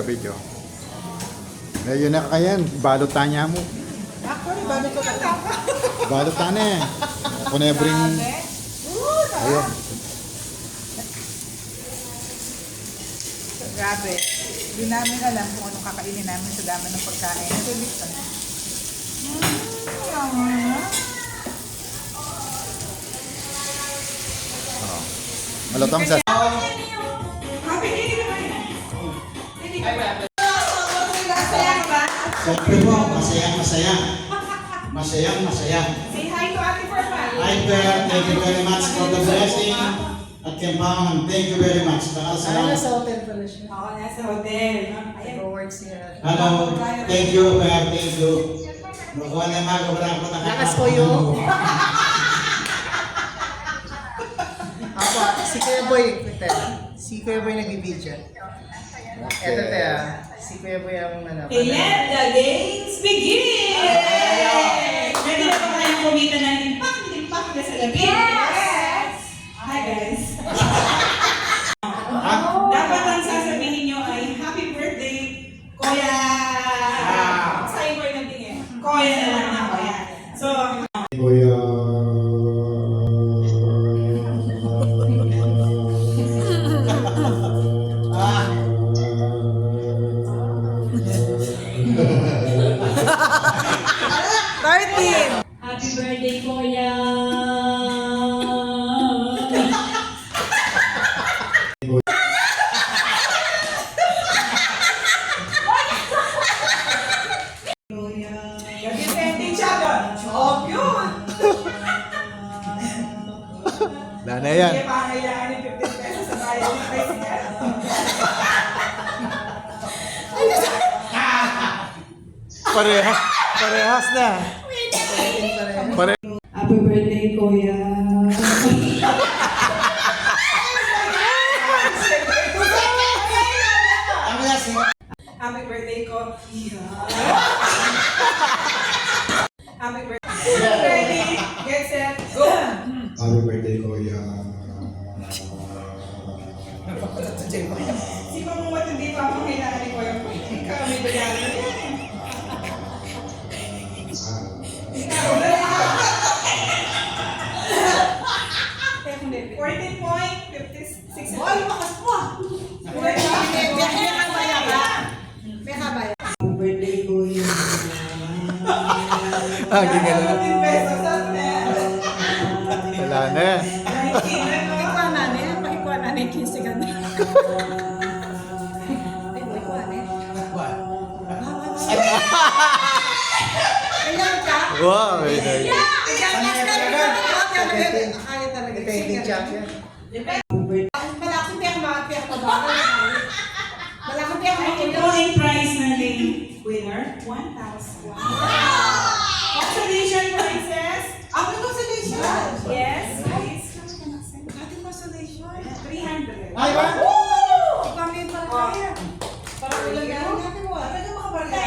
Video. Ngayon na kayan, balutan niya mo. Actually, balutan na ako. Balutan na eh. Ako na bring... Ayun. Grabe. Hindi namin alam kung anong kakainin namin sa dami ng pagkain. Tulis ka na. Malutong sa... Siyempre po, masayang. Say hi to Ate Formal. Hi there, thank you very much for the blessing at empowerment. Thank you very much. Nasa hotel pala siya. Ako nasa hotel. Nag-work siya. Hello, thank you. Nakuha na yung mga kabarang ko na Lakas ko yun. Ako, si Kuya Boy. Si Kuya Boy nag-video. Eto si Kuya Boy ang Let the games begin! Ready na ba kayong kumita ng limpak na sa gabi? Yes! Hi guys! Dapat ang sasabihin nyo ay happy birthday, Kuya! Sa'yo ko yung tingin. Kuya na lang na Kuya. So, Kuya. happy birthday, Kuya! Defending champion. Champion! Wala na yan. Hindi pa kailangan ng 15 pesos sa bayan ng tricycle. Parehas na. Happy birthday, Kuya! Happy birthday ko. Happy birthday. Ready, get set, go! Happy birthday, Kuya. Sino mo matindi pa ang kailangan ni Kuya? Ikaw may bayaran. Ikaw na. 14.56. Ay, makas po! May kabaya. Happy birthday, Kuya! Gigala. 15 pesos at Wala na. Pakikuha na niya. Pakikuha na niya. Kisigan na. Ay, pakikuha na niya. Ayan ka? Wow, very nice. Kaya talaga. Defending champion. Malaki pa yung mga kaya pa ba? Malaki pa yung mga Ang drawing prize natin winner, 1,000. Consolation prizes. Ako consolation. Yes, please. Ating consolation. 300. Ay, ba? Ikaw may pala kaya. Parang ilang gano'n natin mo. Ano ka makabarga?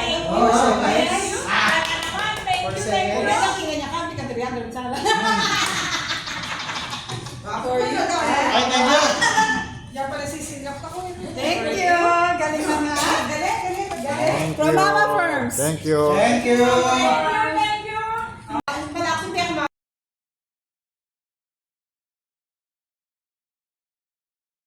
For you. Ay, thank you. Yan pala sisingap ako. Thank you. Galing na nga. Galing. Thank From you. Mama Firms. Thank you. Thank you.